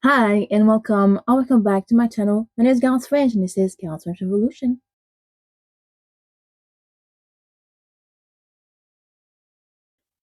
Hi and welcome back to my channel. My name is Garance French and this is Garance French Revolution.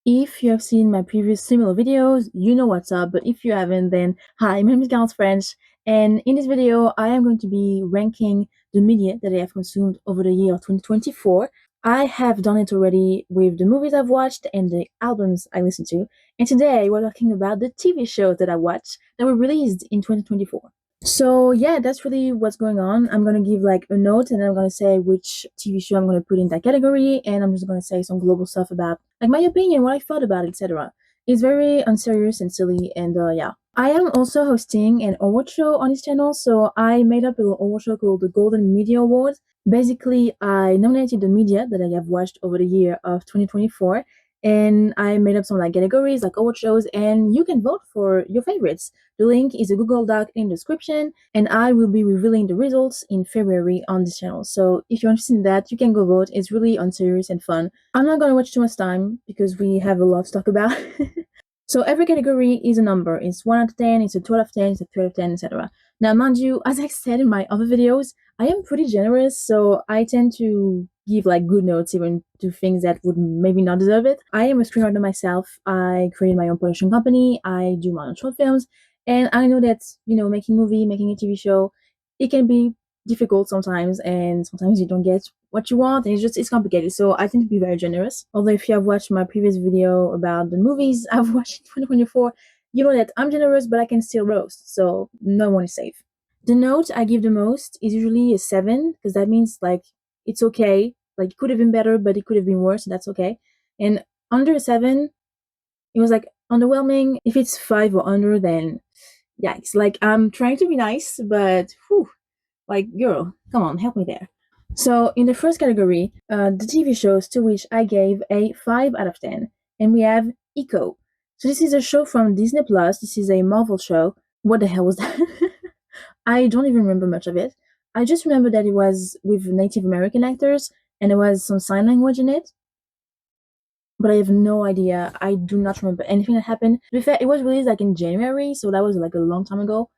If you have seen my previous similar videos, you know what's up, but if you haven't, then hi, my name is Garance French, and in this video, I am going to be ranking the media that I have consumed over the year of 2024. I have done it already with the movies I've watched and the albums I listened to, and today we're talking about the TV shows that I watched that were released in 2024. So yeah, that's really what's going on. I'm gonna give like a note and then I'm gonna say which TV show I'm gonna put in that category, and I'm just gonna say some global stuff about like my opinion, what I thought about it, etc. It's very unserious and silly, and yeah. I am also hosting an award show on this channel, so I made up a little award show called the Golden Media Awards. Basically, I nominated the media that I have watched over the year of 2024, and I made up some like categories like award shows, and you can vote for your favorites. The link is a Google Doc in the description, and I will be revealing the results in February on this channel. So if you're interested in that, you can go vote. It's really unserious and fun. I'm not gonna watch too much time because we have a lot to talk about. So every category is a number. It's 1 out of 10, it's a 2 out of 10, it's a 3 out of 10, etc. Now, mind you, as I said in my other videos, I am pretty generous, so I tend to give like good notes even to things that would maybe not deserve it. I am a screenwriter myself. I created my own production company. I do my own short films, and I know that making making a TV show, it can be difficult sometimes, and sometimes you don't get what you want, and it's complicated. So I tend to be very generous. Although if you have watched my previous video about the movies I've watched in 2024, you know that I'm generous, but I can still roast, so no one is safe. The note I give the most is usually a 7, because that means like it's okay. Like it could have been better, but it could have been worse, so that's okay. And under a 7, it was like underwhelming. If it's 5 or under, then yikes. Like I'm trying to be nice, but whew, like girl, come on, help me there. So in the first category, the TV shows to which I gave a 5 out of 10, and we have Echo. So this is a show from Disney Plus. This is a Marvel show. What the hell was that? I don't even remember much of it. I just remember that it was with Native American actors and there was some sign language in it. But I have no idea. I do not remember anything that happened. To be fair, it was released like in January, so that was like a long time ago.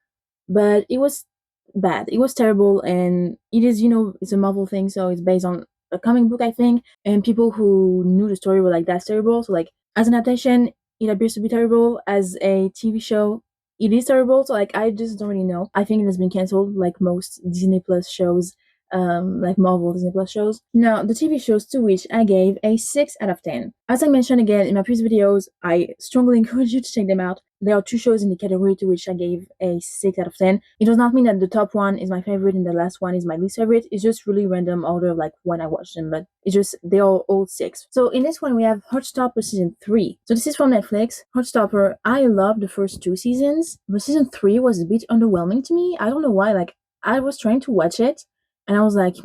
But it was bad. It was terrible, and it is, it's a Marvel thing, so it's based on a comic book, I think. And people who knew the story were like, "That's terrible." So like, as an adaptation, it appears to be terrible. As a TV show, it is terrible. So like, I just don't really know. I think it has been canceled, like most Disney Plus shows, like Marvel Disney Plus shows. Now, the TV shows to which I gave a 6 out of 10. As I mentioned again in my previous videos, I strongly encourage you to check them out. There are 2 shows in the category to which I gave a 6 out of 10. It does not mean that the top one is my favorite and the last one is my least favorite. It's just really random order of like when I watched them, but it's just they are all 6. So in this one we have Heartstopper season 3. So this is from Netflix. Heartstopper, I loved the first 2 seasons, but season 3 was a bit underwhelming to me. I don't know why. Like I was trying to watch it and I was like,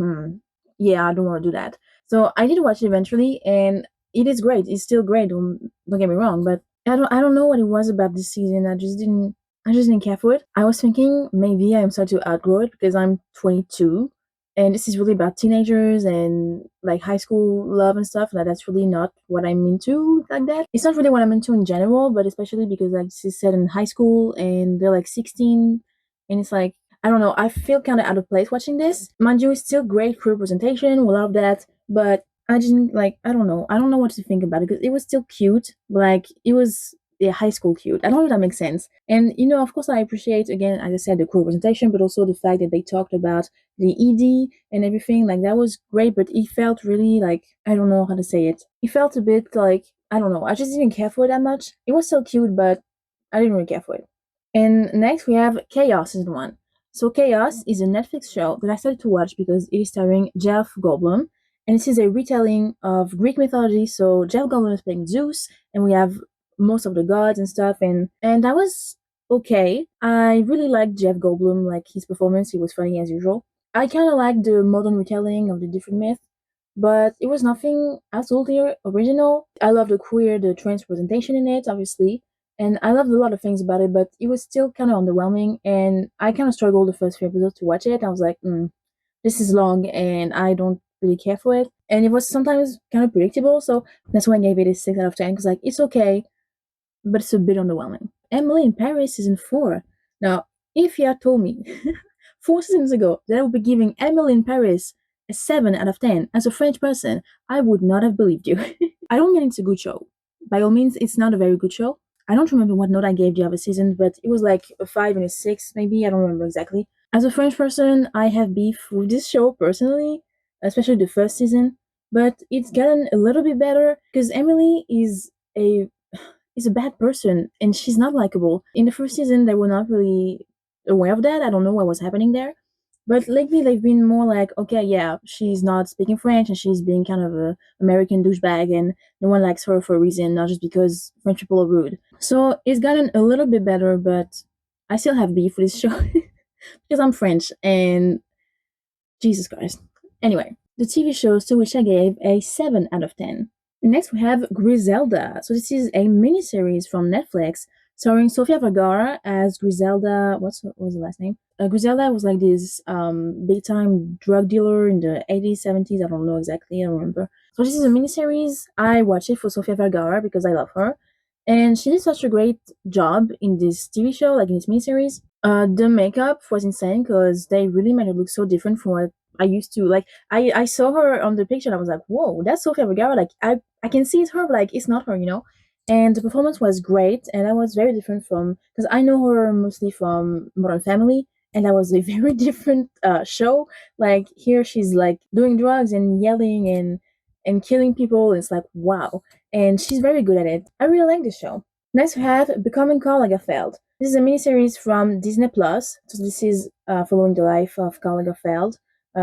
yeah, I don't want to do that. So I did watch it eventually, and it is great. It's still great. Don't get me wrong, but I don't know what it was about this season. I just didn't care for it. I was thinking maybe I'm starting to outgrow it because I'm 22, and this is really about teenagers and like high school love and stuff. Like that's really not what I'm into like that. It's not really what I'm into in general, but especially because like this is set in high school and they're like 16, and it's like I don't know. I feel kind of out of place watching this. Mind you, it's still great for representation. We love that, but I just like I don't know. I don't know what to think about it because it was still cute. Like it was high school cute. I don't know if that makes sense. And of course, I appreciate again, as I said, the cool representation, but also the fact that they talked about the ED and everything. Like that was great, but it felt really like I don't know how to say it. It felt a bit like I don't know. I just didn't care for it that much. It was still cute, but I didn't really care for it. And next we have Chaos season 1. So Chaos is a Netflix show that I started to watch because it is starring Jeff Goldblum, and this is a retelling of Greek mythology. So Jeff Goldblum is playing Zeus, and we have most of the gods and stuff, and that was okay. I really liked Jeff Goldblum, like his performance. He was funny as usual. I kind of liked the modern retelling of the different myths, but it was nothing absolutely original. I love the trans representation in it, obviously, and I loved a lot of things about it, but it was still kind of underwhelming, and I kind of struggled the first few episodes to watch it. I was like, this is long, and I don't really care for it, and it was sometimes kind of predictable, so that's why I gave it a 6 out of 10, because like, it's okay, but it's a bit underwhelming. Emily in Paris season 4. Now, If you had told me 4 seasons ago that I would be giving Emily in Paris a 7 out of 10 as a French person, I would not have believed you. I don't mean it's a good show. By all means, it's not a very good show. I don't remember what note I gave the other season, but it was like a 5 and a 6, maybe. I don't remember exactly. As a French person, I have beef with this show personally, especially the first season, but it's gotten a little bit better because Emily is a bad person and she's not likable. In the first season, they were not really aware of that. I don't know what was happening there. But lately, they've been more like, okay, yeah, she's not speaking French and she's being kind of a American douchebag, and no one likes her for a reason, not just because French people are rude. So it's gotten a little bit better, but I still have beef with this show because I'm French and Jesus Christ. Anyway, the TV shows to which I gave a 7 out of 10. Next, we have Griselda. So this is a miniseries from Netflix starring Sofia Vergara as Griselda. What was the last name? Griselda was like this big time drug dealer in the 80s, 70s. I don't know exactly. I don't remember. So this is a miniseries. I watched it for Sofia Vergara because I love her. And she did such a great job in this TV show, like in this miniseries. The makeup was insane because they really made her look so different from what I used to like. I saw her on the picture and I was like, whoa, that's Sofia Vergara. Like I can see it's her, but like it's not her, you know. And the performance was great, and that was very different from because I know her mostly from Modern Family, and that was a very different show. Like here, she's like doing drugs and yelling and killing people. It's like wow, and she's very good at it. I really like this show. Next, we have Becoming Karl Lagerfeld. This is a miniseries from Disney Plus. So this is following the life of Karl Lagerfeld,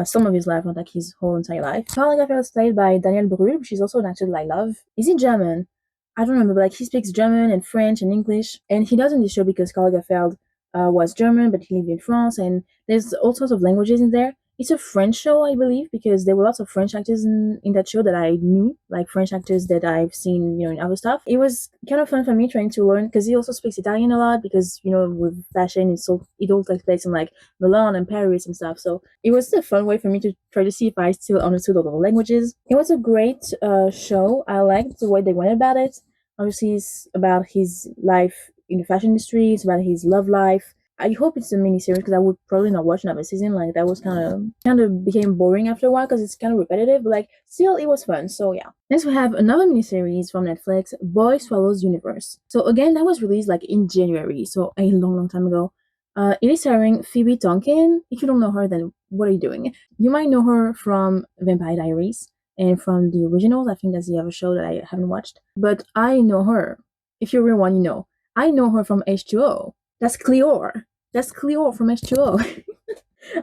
some of his life, not like his whole entire life. Karl Lagerfeld is played by Daniel Brühl, which is also an actor that I love. Is he German? I don't remember, but like he speaks German and French and English, and he does in this show because Karl Lagerfeld was German, but he lived in France, and there's all sorts of languages in there. It's a French show, I believe, because there were lots of French actors in that show that I knew, like French actors that I've seen, in other stuff. It was kind of fun for me trying to learn because he also speaks Italian a lot because, with fashion, it all takes place in like Milan and Paris and stuff. So it was a fun way for me to try to see if I still understood all the languages. It was a great show. I liked the way they went about it. Obviously, it's about his life in the fashion industry. It's about his love life. I hope it's a mini series because I would probably not watch another season. Like that was kind of became boring after a while because it's kind of repetitive. But like still, it was fun. So yeah. Next, we have another mini series from Netflix, Boy Swallows Universe. So again, that was released like in January, so a long, long time ago. It is starring Phoebe Tonkin. If you don't know her, then what are you doing? You might know her from Vampire Diaries and from the originals. I think that's the other show that I haven't watched. But I know her. If you're a real one, you know. I know her from H2O. That's Cleor. That's Cleo from H2O.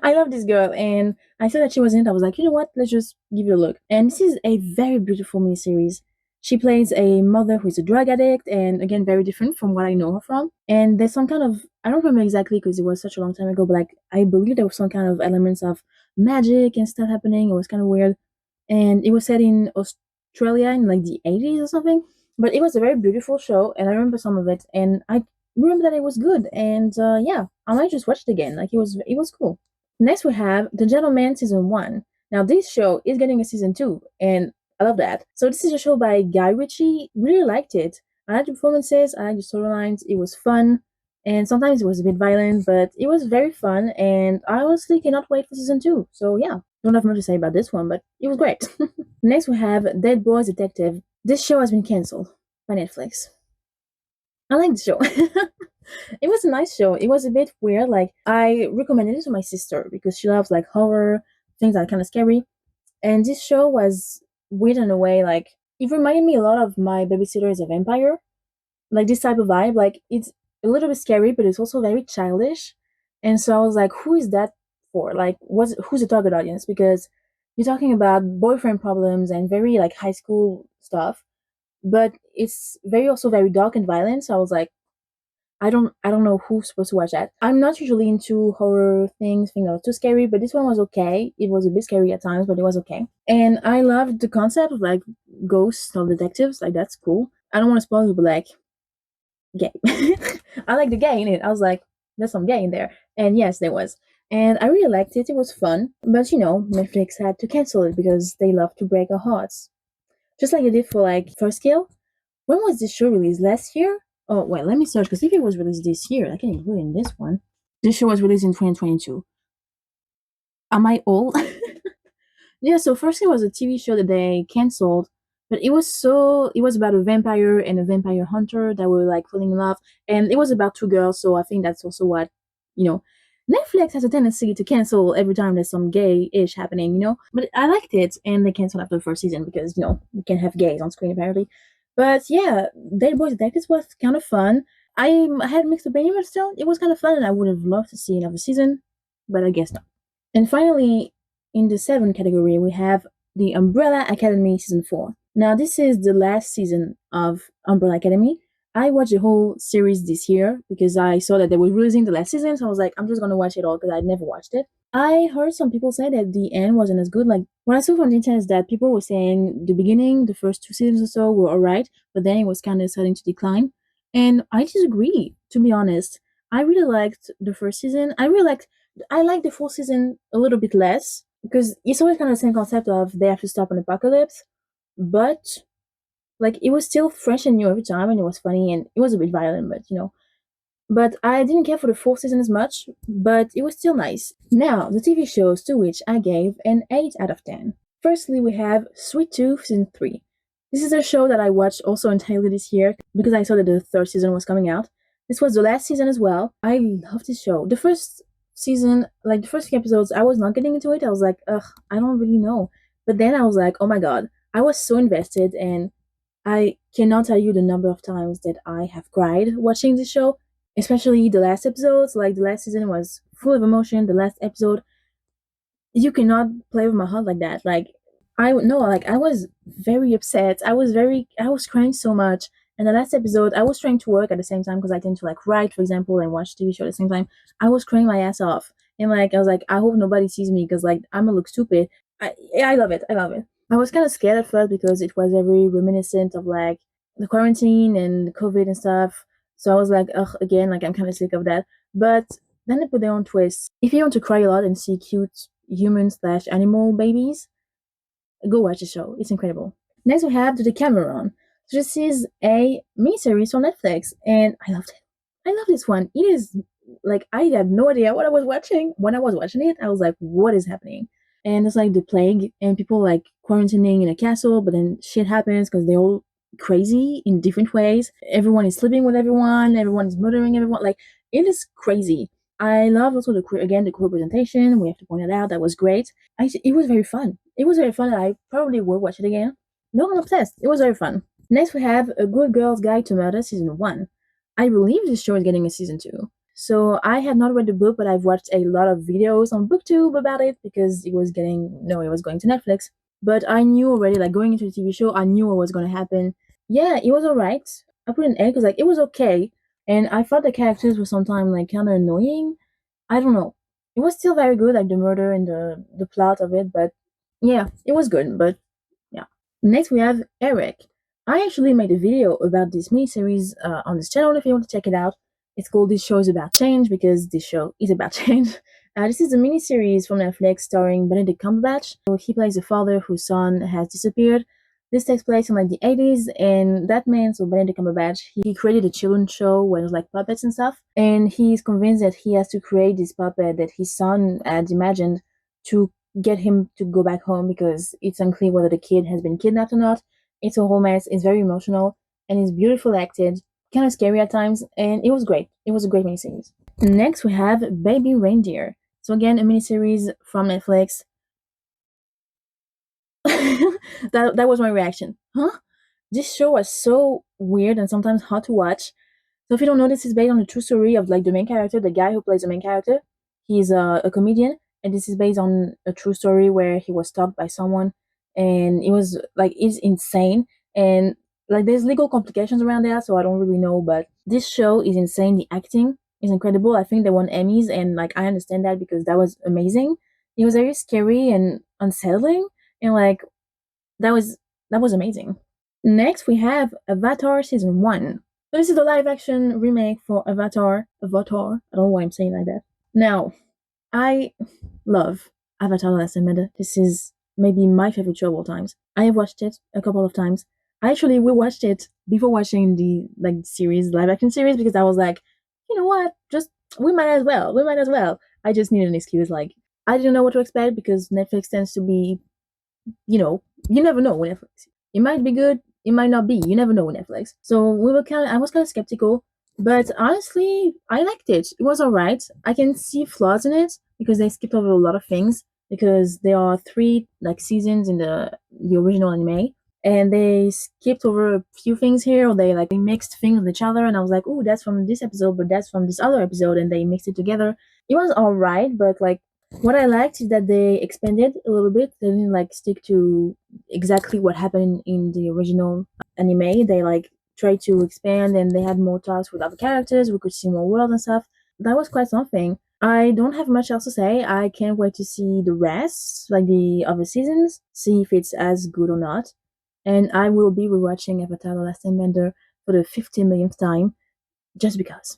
I love this girl, and I saw that she was in it. I was like, you know what? Let's just give it a look. And this is a very beautiful miniseries. She plays a mother who is a drug addict, and again, very different from what I know her from. And there's some kind of, I don't remember exactly because it was such a long time ago, but like, I believe there was some kind of elements of magic and stuff happening. It was kind of weird. And it was set in Australia in like the 80s or something. But it was a very beautiful show, and I remember some of it, and I remember that it was good. And yeah, I might just watch it again. Like it was cool. Next, we have The Gentleman Season 1. Now, this show is getting a Season 2, and I love that. So, this is a show by Guy Ritchie. Really liked it. I liked the performances, I liked the storylines. It was fun, and sometimes it was a bit violent, but it was very fun, and I honestly cannot wait for Season 2. So, yeah, don't have much to say about this one, but it was great. Next, we have Dead Boys Detective. This show has been cancelled by Netflix. I like the show. It was a nice show. It was a bit weird. Like I recommended it to my sister because she loves like horror things that are kind of scary. And this show was weird in a way. Like it reminded me a lot of My Babysitter is a Vampire. Like this type of vibe. Like it's a little bit scary, but it's also very childish. And so I was like, who is that for? Like, who's the target audience? Because you're talking about boyfriend problems and very like high school stuff, but it's very also very dark and violent. So I was like, I don't know who's supposed to watch that. I'm not usually into horror things that are too scary, but this one was okay. It was a bit scary at times, but it was okay. And I loved the concept of like ghosts or detectives. Like that's cool. I don't want to spoil you, but like gay. I like the gay in it. I was like, there's some gay in there. And yes, there was. And I really liked it. It was fun. But Netflix had to cancel it because they love to break our hearts. Just like they did for like First Kill. When was this show released? Last year? Oh, wait, let me search because if it was released this year, I can include it in this one. This show was released in 2022. Am I old? Yeah, so first it was a TV show that they canceled, but it was about a vampire and a vampire hunter that were like falling in love, and it was about two girls, so I think that's also what, you know, Netflix has a tendency to cancel every time there's some gay-ish happening, But I liked it, and they canceled after the first season because, you can't have gays on screen apparently. But yeah, Dead Boys Detectives was kind of fun. I had mixed opinion, but still, it was kind of fun, and I would have loved to see another season, but I guess not. And finally, in the seventh category, we have the Umbrella Academy Season 4. Now, this is the last season of Umbrella Academy. I watched the whole series this year because I saw that they were releasing the last season, so I was like, I'm just gonna watch it all because I'd never watched it. I heard some people say that the end wasn't as good. Like, what I saw from the internet is that people were saying the beginning, the first two seasons or so were alright, but then it was kind of starting to decline. And I disagree, to be honest. I really liked the first season. I like the full season a little bit less because it's always kind of the same concept of they have to stop an apocalypse, but like it was still fresh and new every time, and it was funny and it was a bit violent, but But I didn't care for the fourth season as much, but it was still nice. Now, the TV shows to which I gave an 8 out of 10. Firstly, we have Sweet Tooth Season 3. This is a show that I watched also entirely this year because I saw that the third season was coming out. This was the last season as well. I love this show. The first season, like the first few episodes, I was not getting into it. I was like, ugh, I don't really know. But then I was like, oh my god, I was so invested, and I cannot tell you the number of times that I have cried watching this show, especially the last episodes. Like the last season was full of emotion. The last episode, you cannot play with my heart like that. Like I no, like I was very upset. I was crying so much. And the last episode, I was trying to work at the same time because I tend to like write, for example, and watch TV show at the same time. I was crying my ass off, and like I was like, I hope nobody sees me because like I'm gonna look stupid. Yeah, I love it. I love it. I was kind of scared at first because it was very reminiscent of like the quarantine and COVID and stuff. So I was like, ugh, again, like I'm kind of sick of that. But then they put their own twist. If you want to cry a lot and see cute human/animal babies, go watch the show. It's incredible. Next, we have The Decameron. So this is a miniseries on Netflix, and I loved it. I love this one. It is like I had no idea what I was watching. When I was watching it, I was like, what is happening? And it's like the plague, and people like quarantining in a castle, but then shit happens because they're all crazy in different ways. Everyone is sleeping with everyone, everyone is murdering everyone. Like, it is crazy. I love also the queer representation. We have to point it out. That was great. It was very fun. It was very fun. And I probably will watch it again. No, I'm obsessed. It was very fun. Next, we have A Good Girl's Guide to Murder Season 1. I believe this show is getting a Season 2. So I have not read the book, but I've watched a lot of videos on BookTube about it because it was going to Netflix. But I knew already, like going into the TV show, I knew what was going to happen. Yeah, it was alright. I put an A because like it was okay, and I thought the characters were sometimes like kind of annoying. I don't know. It was still very good, like the murder and the plot of it, but yeah, it was good. But yeah. Next, we have Eric. I actually made a video about this miniseries on this channel if you want to check it out. It's called This Show is About Change because this show is about change. This is a miniseries from Netflix starring Benedict Cumberbatch. So he plays a father whose son has disappeared. This takes place in like the 80s, and that man, so Benedict Cumberbatch, he created a children's show where it was like puppets and stuff, and he's convinced that he has to create this puppet that his son had imagined to get him to go back home because it's unclear whether the kid has been kidnapped or not. It's a whole mess. It's very emotional and it's beautiful acted, kind of scary at times, and it was great. It was a great miniseries. Next, we have Baby Reindeer. So again, a miniseries from Netflix. That was my reaction. Huh? This show was so weird and sometimes hard to watch. So if you don't know, this is based on the true story of like the main character, the guy who plays the main character. He's a comedian, and this is based on a true story where he was stalked by someone, and it was like it's insane, and like there's legal complications around that, so I don't really know. But this show is insane. The acting is incredible. I think they won Emmys, and like I understand that because that was amazing. It was very scary and unsettling, and like that was that was amazing. Next, we have Avatar Season 1. So this is the live action remake for Avatar. Avatar. I don't know why I'm saying like that. Now, I love Avatar The Last Airbender. This is maybe my favorite show of all times. I have watched it a couple of times. I actually rewatched it before watching the like series, live action series, because I was like, you know what? Just we might as well. We might as well. I just needed an excuse. Like, I didn't know what to expect because Netflix tends to be, you know, you never know with Netflix. It might be good, it might not be. You never know with Netflix. So I was kind of skeptical, but honestly, I liked it. It was alright. I can see flaws in it because they skipped over a lot of things because there are three like seasons in the original anime, and they skipped over a few things here, or they mixed things with each other, and I was like, oh, that's from this episode, but that's from this other episode, and they mixed it together. It was alright, but like what I liked is that they expanded a little bit. They didn't like stick to exactly what happened in the original anime. They like tried to expand and they had more talks with other characters. We could see more world and stuff. That was quite something. I don't have much else to say. I can't wait to see the rest, like the other seasons, see if it's as good or not. And I will be rewatching Avatar: The Last Airbender for the 50 millionth time, just because.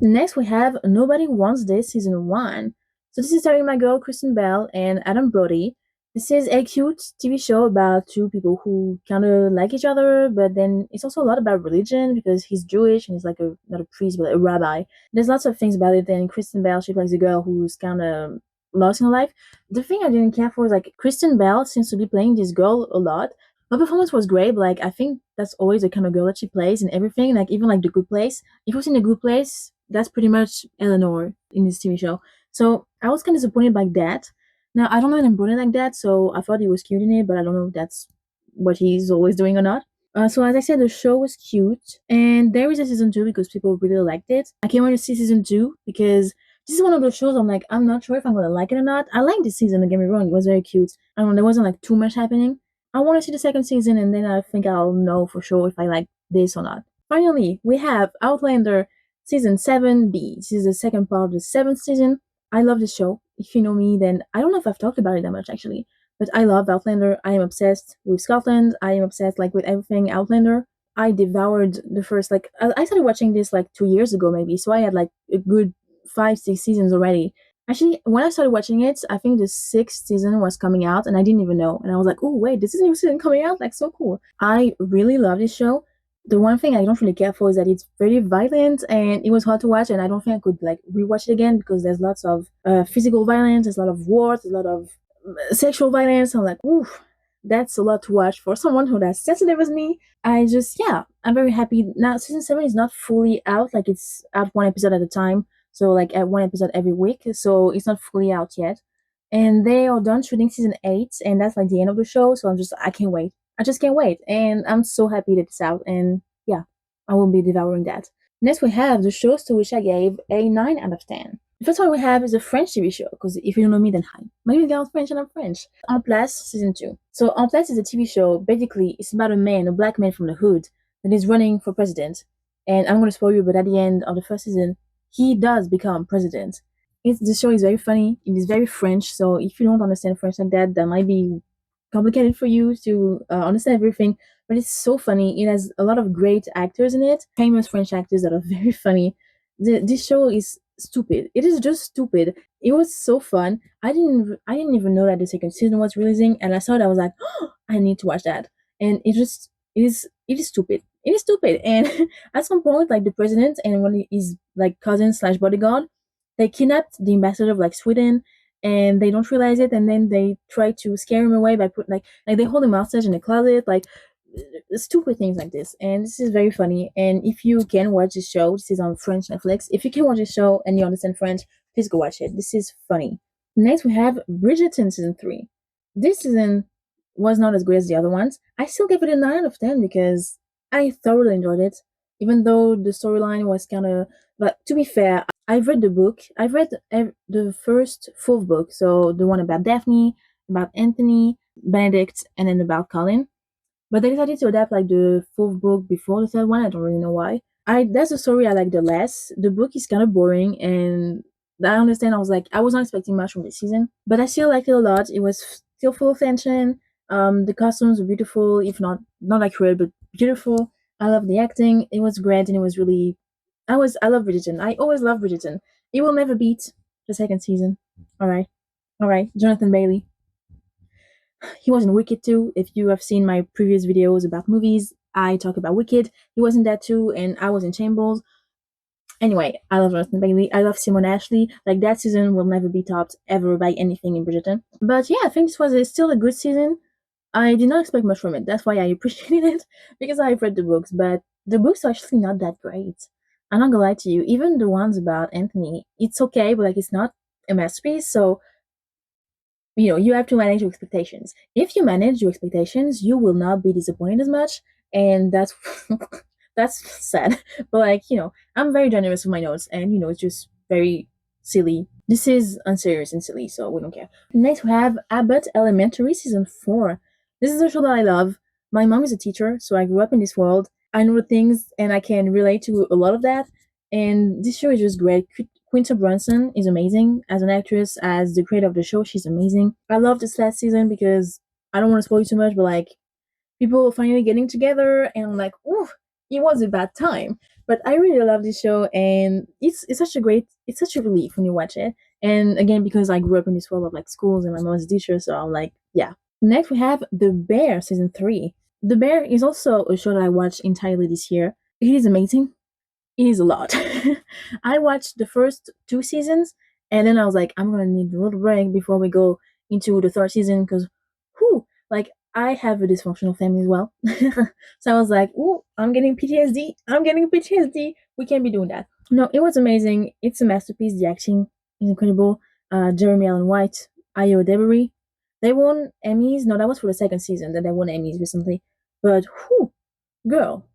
Next, we have Nobody Wants This Season 1. So, this is starring my girl Kristen Bell and Adam Brody. This is a cute TV show about two people who kind of like each other, but then it's also a lot about religion because he's Jewish and he's like not a priest, but a rabbi. There's lots of things about it, and Kristen Bell, she plays a girl who's kind of lost in her life. The thing I didn't care for is like Kristen Bell seems to be playing this girl a lot. Her performance was great, but like I think that's always the kind of girl that she plays in everything, like even like The Good Place. If you've seen The Good Place, that's pretty much Eleanor in this TV show. So I was kind of disappointed by that. Now I don't know him Brody like that, so I thought he was cute in it, but I don't know if that's what he's always doing or not. So as I said, the show was cute, and there is a season two because people really liked it. I can't wait to see season two because this is one of those shows I'm like, I'm not sure if I'm gonna like it or not. I liked this season, don't get me wrong, it was very cute. I don't know, there wasn't like too much happening. I want to see the second season, and then I think I'll know for sure if I like this or not. Finally, we have Outlander Season 7B. This is the second part of the seventh season. I love this show. If you know me, then I don't know if I've talked about it that much actually, but I love Outlander. I am obsessed with Scotland. I am obsessed like with everything Outlander. I devoured the first I started watching this like 2 years ago maybe, so I had like a good 5, 6 seasons already. Actually, when I started watching it, I think the sixth season was coming out, and I didn't even know. And I was like, "Oh wait, this is a new season coming out! Like so cool!" I really love this show. The one thing I don't really care for is that it's very violent and it was hard to watch, and I don't think I could like rewatch it again because there's lots of physical violence, there's a lot of war, there's a lot of sexual violence. I'm like, ooh, that's a lot to watch for someone who that's sensitive as me. I'm very happy now. Season 7 is not fully out, like it's out one episode at a time, so like at one episode every week, so it's not fully out yet. And they are done shooting season 8, and that's like the end of the show. So I can't wait. I just can't wait, and I'm so happy that it's out. And yeah, I will be devouring that. Next, we have the shows to which I gave a 9 out of 10. The first one we have is a French TV show, because if you don't know me, then hi. My name is Garance French and I'm French. En Place, Season 2. So En Place is a TV show. Basically, it's about a black man from the hood, that is running for president. And I'm going to spoil you, but at the end of the first season, he does become president. The show is very funny. It is very French, so if you don't understand French like that, that might be complicated for you to understand everything. But it's so funny. It has a lot of great actors in it, famous French actors that are very funny. This show is stupid. It is just stupid. It was so fun. I didn't even know that the second season was releasing, and I saw it. I was like, oh, I need to watch that. And it is stupid. It is stupid. And at some point, like the president and one of his like cousin slash bodyguard, they kidnapped the ambassador of like Sweden, and they don't realize it, and then they try to scare him away by put like they hold him hostage in a closet, like stupid things like this. And this is very funny. And if you can watch this show, this is on French Netflix. If you can watch this show and you understand French, please go watch it. This is funny. Next, we have Bridgerton season 3. This season was not as good as the other ones. I still give it a 9 out of 10 because I thoroughly enjoyed it, even though the storyline was kind of. But to be fair, I've read the book. I've read the first full book, so the one about Daphne, about Anthony, Benedict, and then about Colin. But they decided to adapt like the fourth book before the third one. I don't really know why. I That's the story I like the less. The book is kind of boring, and I understand. I was not expecting much from this season, but I still liked it a lot. It was still full of tension. The costumes were beautiful, if not accurate, but beautiful. I love the acting. It was great, and it was really. I love Bridgerton. I always love Bridgerton. It will never beat the second season. All right, Jonathan Bailey. He was in Wicked too. If you have seen my previous videos about movies, I talk about Wicked. He was in that too, and I was in Chambles. Anyway, I love Jonathan Bailey. I love Simone Ashley. Like that season will never be topped ever by anything in Bridgerton. But yeah, I think this was still a good season. I did not expect much from it. That's why I appreciated it because I've read the books, but the books are actually not that great. I'm not gonna lie to you. Even the ones about Anthony, it's okay, but like it's not a masterpiece. So you have to manage your expectations. If you manage your expectations, you will not be disappointed as much, and that's that's sad. But like I'm very generous with my notes, and it's just very silly. This is unserious and silly, so we don't care. Next, we have Abbott Elementary season 4. This is a show that I love. My mom is a teacher, so I grew up in this world. I know the things, and I can relate to a lot of that. And this show is just great. Quinta Brunson is amazing as an actress, as the creator of the show. She's amazing. I love this last season because I don't want to spoil you too much, but like people finally getting together, and I'm like, ooh, it was a bad time. But I really love this show, and it's such a relief when you watch it. And again, because I grew up in this world of like schools, and my mom's a teacher, so I'm like, yeah. Next, we have The Bear season 3. The Bear is also a show that I watched entirely this year. It is amazing. It is a lot. I watched the first 2 seasons, and then I was like, I'm gonna need a little break before we go into the third season because, whew, like I have a dysfunctional family as well. So I was like, ooh, I'm getting PTSD. I'm getting PTSD. We can't be doing that. No, it was amazing. It's a masterpiece. The acting is incredible. Jeremy Allen White, Ayo Debris, they won Emmys. No, that was for the second season that they won Emmys recently. But whew, girl,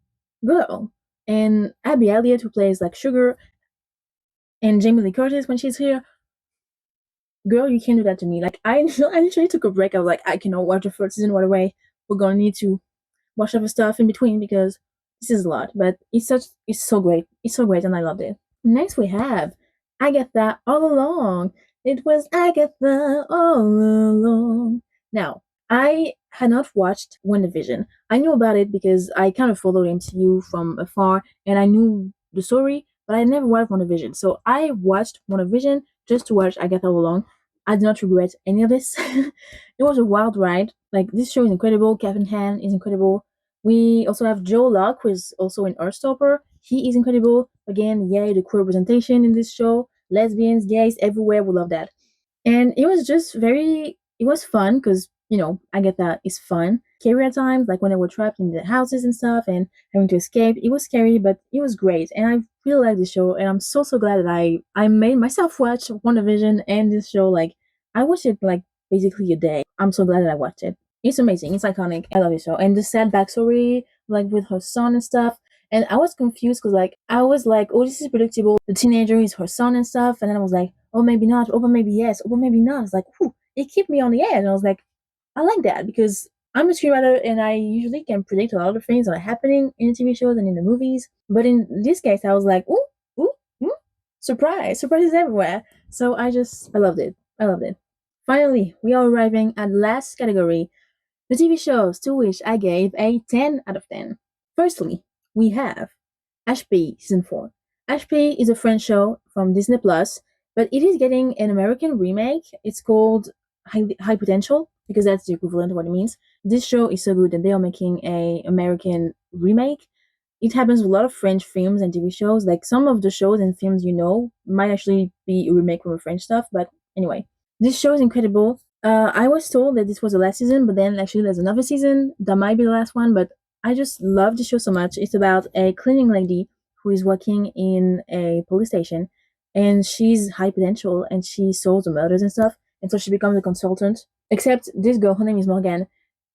girl. And Abby Elliott, who plays like Sugar, and Jamie Lee Curtis when she's here. Girl, you can't do that to me. Like I literally took a break. I was like, I cannot watch the first season right away. We're gonna need to watch other stuff in between because this is a lot. But it's so great. It's so great, and I loved it. Next we have Agatha All Along. It was Agatha all along. Now, I had not watched WandaVision. I knew about it because I kind of followed MCU from afar and I knew the story, but I never watched WandaVision. So I watched WandaVision just to watch Agatha All Along. I do not regret any of this. It was a wild ride. Like this show is incredible. Kevin Han is incredible. We also have Joe Locke, who is also in Earthstopper. He is incredible. Again, yay, the queer representation in this show. Lesbians, gays, everywhere. We love that. And it was just it was fun because, I get that it's fun. Scary at times, like when they were trapped in the houses and stuff and having to escape. It was scary, but it was great. And I really like the show. And I'm so, so glad that I made myself watch WandaVision and this show. Like, I watched it like basically a day. I'm so glad that I watched it. It's amazing. It's iconic. I love the show. And the sad backstory, like with her son and stuff. And I was confused because, like, I was like, oh, this is predictable. The teenager is her son and stuff. And then I was like, oh, maybe not. Oh, but maybe yes. Oh, but maybe not. It's like, whew, it kept me on the edge. And I was like, I like that because I'm a screenwriter and I usually can predict a lot of things that are happening in the TV shows and in the movies. But in this case, I was like, ooh, ooh, ooh, surprise. Surprises everywhere. So I loved it. I loved it. Finally, we are arriving at the last category, the TV shows to which I gave a 10 out of 10. Firstly, we have HP Season 4. HP is a French show from Disney Plus, but it is getting an American remake. It's called High Potential because that's the equivalent of what it means. This show is so good that they are making a American remake. It happens with a lot of French films and TV shows. Like some of the shows and films might actually be a remake from a French stuff, but anyway, this show is incredible. I was told that this was the last season, but then actually there's another season that might be the last one. But I just love the show so much. It's about a cleaning lady who is working in a police station, and she's high potential, and she solves the murders and stuff. And so she becomes a consultant. Except this girl, her name is Morgan.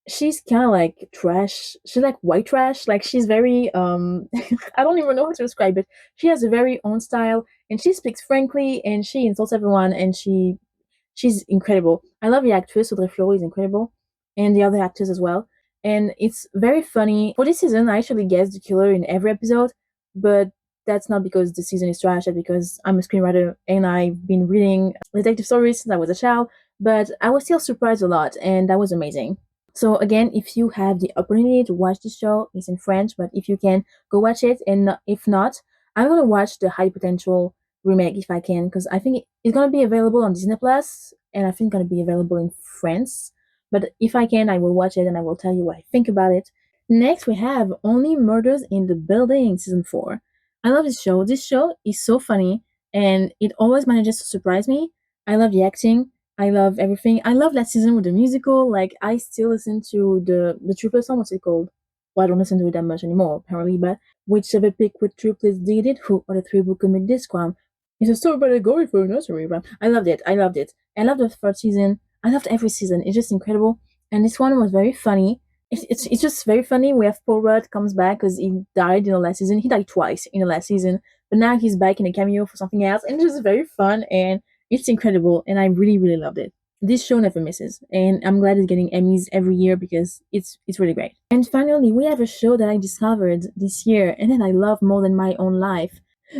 She's kind of like trash. She's like white trash. Like she's very I don't even know how to describe it. She has a very own style, and she speaks frankly, and she insults everyone, and she's incredible. I love the actress, Audrey Fleurot is incredible, and the other actors as well. And it's very funny. For this season, I actually guessed the killer in every episode, but that's not because the season is trash, that's because I'm a screenwriter and I've been reading detective stories since I was a child, but I was still surprised a lot, and that was amazing. So again, if you have the opportunity to watch the show, it's in French, but if you can, go watch it. And if not, I'm gonna watch the High Potential remake if I can, because I think it's gonna be available on Disney Plus, and I think gonna be available in France. But if I can, I will watch it and I will tell you what I think about it. Next, we have Only Murders in the Building season 4. I love this show. This show is so funny and it always manages to surprise me. I love the acting. I love everything. I love last season with the musical. Like I still listen to the triple song. What's it called? Well, I don't listen to it that much anymore, apparently. But whichever pick with triplets did it, who are the three who commit this crime? It's a story about a going for a nursery rhyme. I loved it. I loved it. I loved the third season. I loved every season. It's just incredible. And this one was very funny. It's just very funny. We have Paul Rudd comes back because he died in the last season. He died twice in the last season, but now he's back in a cameo for something else, and it's just very fun and it's incredible. And I really really loved it. This show never misses, and I'm glad it's getting Emmys every year because it's really great. And finally, we have a show that I discovered this year and that I love more than my own life.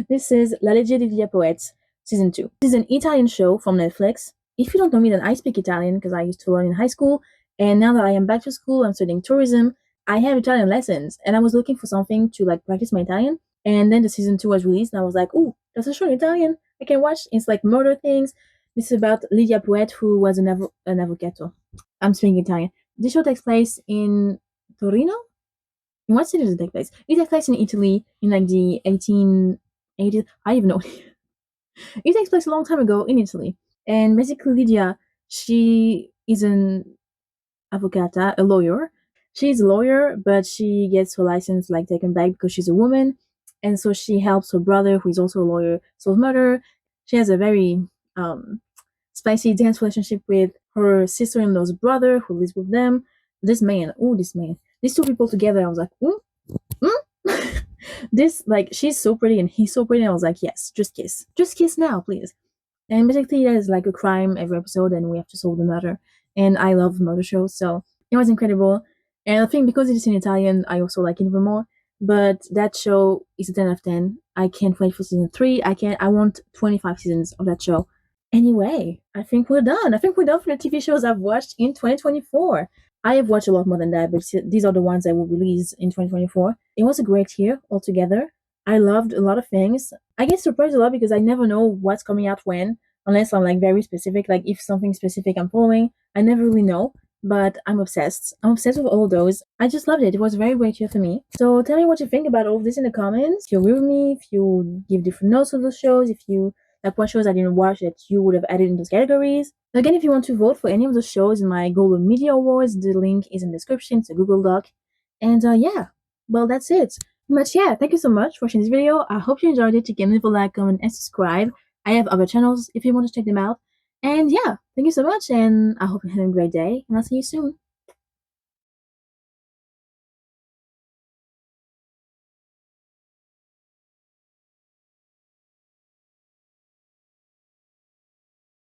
This is La Legge di Via Poets season 2. This is an Italian show from Netflix. If you don't know me, then I speak Italian because I used to learn in high school. And now that I am back to school, I'm studying tourism. I have Italian lessons, and I was looking for something to like practice my Italian. And then the season 2 was released, and I was like, "Ooh, that's a show in Italian I can watch." It's like murder things. This is about Lydia Poet, who was an avvocato. I'm speaking Italian. This show takes place in Torino. In what city does it take place? It takes place in Italy in like the 1880s. I even know. It takes place a long time ago in Italy. And basically, Lydia, she is an avvocata, a lawyer. She's a lawyer, but she gets her license like taken back because she's a woman, and so she helps her brother, who is also a lawyer, solve murder. She has a very spicy, dense relationship with her sister-in-law's brother, who lives with them. This man, these two people together. I was like, this like she's so pretty and he's so pretty. And I was like, yes, just kiss now, please. And basically, there's like a crime every episode, and we have to solve the murder. And I love murder shows, so it was incredible. And I think because it is in Italian, I also like it even more. But that show is a 10 out of 10. I can't wait for season 3. I want 25 seasons of that show. Anyway, I think we're done. I think we're done for the TV shows I've watched in 2024. I have watched a lot more than that, but these are the ones that will release in 2024. It was a great year altogether. I loved a lot of things. I get surprised a lot because I never know what's coming out when, unless I'm like very specific. Like if something specific I'm following, I never really know. But I'm obsessed. I'm obsessed with all those. I just loved it. It was a very great year for me. So tell me what you think about all of this in the comments. If you agree with me, if you give different notes of those shows, if you like what shows I didn't watch that you would have added in those categories. Again, if you want to vote for any of those shows in my Golden Media Awards, the link is in the description. It's a Google Doc. And yeah, well, that's it. But yeah, thank you so much for watching this video. I hope you enjoyed it. You can leave a like, comment, and subscribe. I have other channels if you want to check them out. And yeah, thank you so much, and I hope you have a great day, and I'll see you soon.